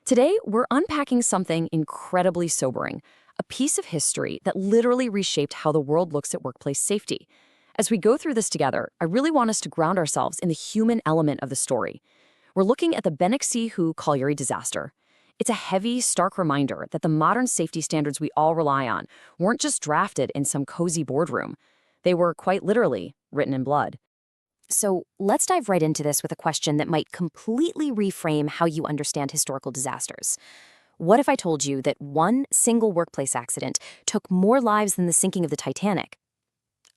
Today, we're unpacking something incredibly sobering, a piece of history that literally reshaped how the world looks at workplace safety. As we go through this together, I really want us to ground ourselves in the human element of the story. We're looking at the Benixihu colliery disaster. It's a heavy, stark reminder that the modern safety standards we all rely on weren't just drafted in some cozy boardroom. They were quite literally written in blood. So let's dive right into this with a question that might completely reframe how you understand historical disasters. What if I told you that one single workplace accident took more lives than the sinking of the Titanic?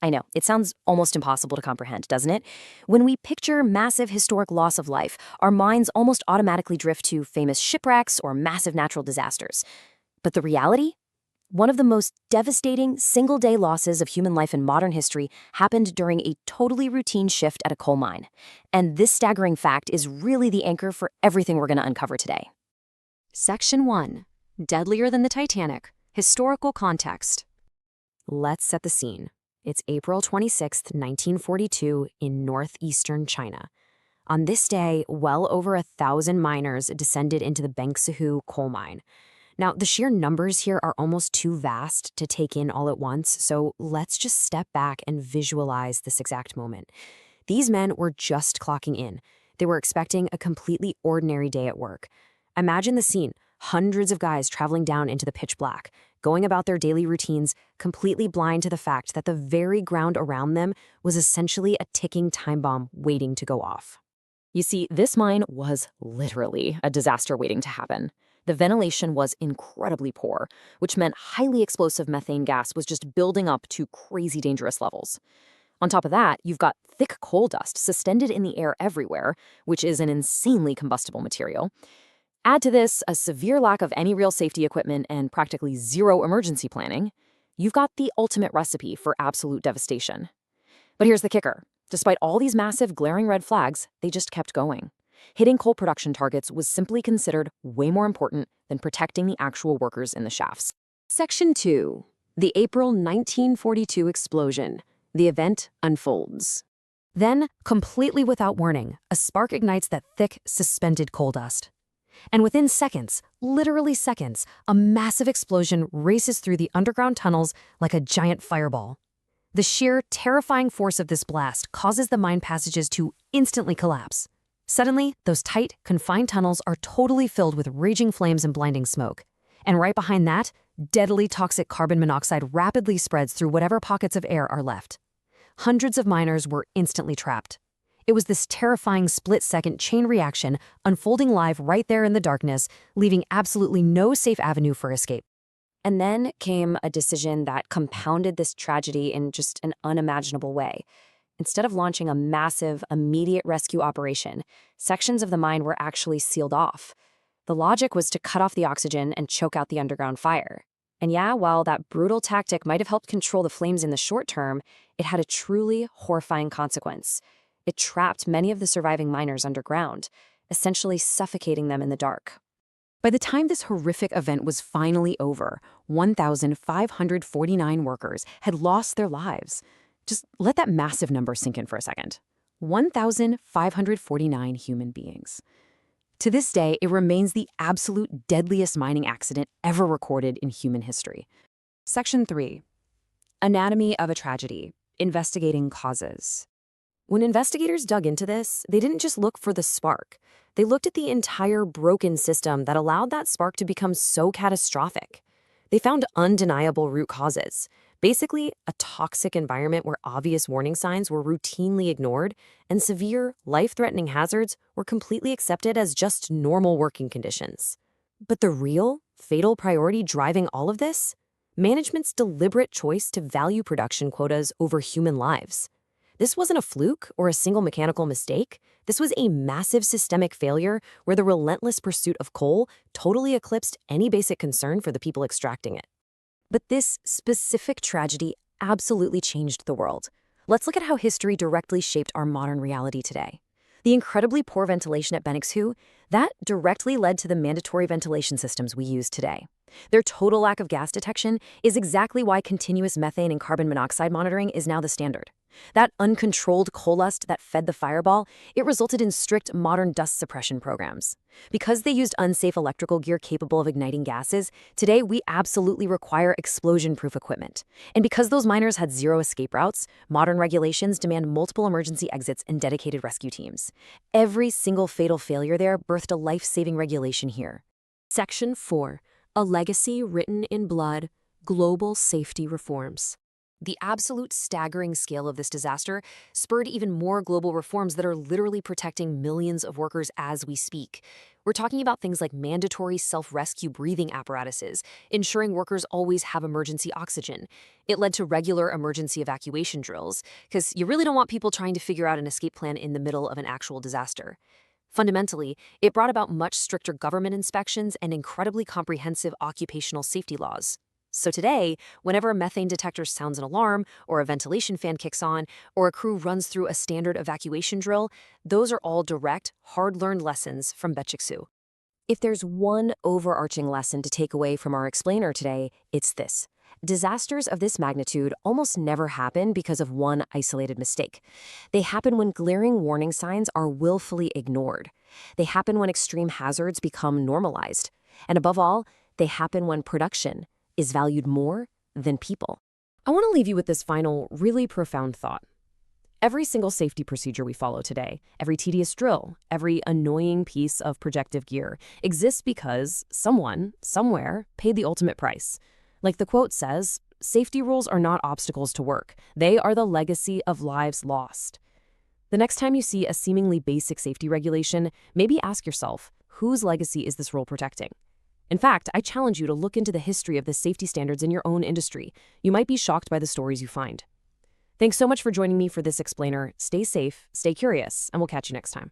I know, it sounds almost impossible to comprehend, doesn't it? When we picture massive historic loss of life, our minds almost automatically drift to famous shipwrecks or massive natural disasters. But the reality? One of the most devastating single-day losses of human life in modern history happened during a totally routine shift at a coal mine. And this staggering fact is really the anchor for everything we're going to uncover today. Section 1. Deadlier than the Titanic. Historical context. Let's set the scene. It's April 26, 1942, in northeastern China. On this day, well over 1,000 miners descended into the Benixihu coal mine. Now, the sheer numbers here are almost too vast to take in all at once, so let's just step back and visualize this exact moment. These men were just clocking in. They were expecting a completely ordinary day at work. Imagine the scene, hundreds of guys traveling down into the pitch black, going about their daily routines, completely blind to the fact that the very ground around them was essentially a ticking time bomb waiting to go off. You see, this mine was literally a disaster waiting to happen. The ventilation was incredibly poor, which meant highly explosive methane gas was just building up to crazy dangerous levels. On top of that, you've got thick coal dust suspended in the air everywhere, which is an insanely combustible material. Add to this a severe lack of any real safety equipment and practically zero emergency planning, you've got the ultimate recipe for absolute devastation. But here's the kicker. Despite all these massive glaring red flags, they just kept going. Hitting coal production targets was simply considered way more important than protecting the actual workers in the shafts. Section 2. The April 1942 explosion. The event unfolds. Then, completely without warning, a spark ignites that thick, suspended coal dust. And within seconds, literally seconds, a massive explosion races through the underground tunnels like a giant fireball. The sheer, terrifying force of this blast causes the mine passages to instantly collapse. Suddenly, those tight, confined tunnels are totally filled with raging flames and blinding smoke. And right behind that, deadly toxic carbon monoxide rapidly spreads through whatever pockets of air are left. Hundreds of miners were instantly trapped. It was this terrifying split-second chain reaction unfolding live right there in the darkness, leaving absolutely no safe avenue for escape. And then came a decision that compounded this tragedy in just an unimaginable way. Instead of launching a massive, immediate rescue operation, sections of the mine were actually sealed off. The logic was to cut off the oxygen and choke out the underground fire. And yeah, while that brutal tactic might have helped control the flames in the short term, it had a truly horrifying consequence. It trapped many of the surviving miners underground, essentially suffocating them in the dark. By the time this horrific event was finally over, 1,549 workers had lost their lives. Just let that massive number sink in for a second. 1,549 human beings. To this day, it remains the absolute deadliest mining accident ever recorded in human history. Section 3. Anatomy of a tragedy. Investigating causes. When investigators dug into this, they didn't just look for the spark. They looked at the entire broken system that allowed that spark to become so catastrophic. They found undeniable root causes. Basically, a toxic environment where obvious warning signs were routinely ignored and severe, life-threatening hazards were completely accepted as just normal working conditions. But the real, fatal priority driving all of this? Management's deliberate choice to value production quotas over human lives. This wasn't a fluke or a single mechanical mistake. This was a massive systemic failure where the relentless pursuit of coal totally eclipsed any basic concern for the people extracting it. But this specific tragedy absolutely changed the world. Let's look at how history directly shaped our modern reality today. The incredibly poor ventilation at Benixihu, that directly led to the mandatory ventilation systems we use today. Their total lack of gas detection is exactly why continuous methane and carbon monoxide monitoring is now the standard. That uncontrolled coal dust that fed the fireball, it resulted in strict modern dust suppression programs. Because they used unsafe electrical gear capable of igniting gases, today we absolutely require explosion-proof equipment. And because those miners had zero escape routes, modern regulations demand multiple emergency exits and dedicated rescue teams. Every single fatal failure there birthed a life-saving regulation here. Section 4. A legacy written in blood, global safety reforms. The absolute staggering scale of this disaster spurred even more global reforms that are literally protecting millions of workers as we speak. We're talking about things like mandatory self-rescue breathing apparatuses, ensuring workers always have emergency oxygen. It led to regular emergency evacuation drills, because you really don't want people trying to figure out an escape plan in the middle of an actual disaster. Fundamentally, it brought about much stricter government inspections and incredibly comprehensive occupational safety laws. So today, whenever a methane detector sounds an alarm, or a ventilation fan kicks on, or a crew runs through a standard evacuation drill, those are all direct, hard-learned lessons from Betchiksu. If there's one overarching lesson to take away from our explainer today, it's this. Disasters of this magnitude almost never happen because of one isolated mistake. They happen when glaring warning signs are willfully ignored. They happen when extreme hazards become normalized. And above all, they happen when production is valued more than people. I want to leave you with this final, really profound thought. Every single safety procedure we follow today, every tedious drill, every annoying piece of protective gear, exists because someone, somewhere, paid the ultimate price. Like the quote says, safety rules are not obstacles to work. They are the legacy of lives lost. The next time you see a seemingly basic safety regulation, maybe ask yourself, whose legacy is this rule protecting? In fact, I challenge you to look into the history of the safety standards in your own industry. You might be shocked by the stories you find. Thanks so much for joining me for this explainer. Stay safe, stay curious, and we'll catch you next time.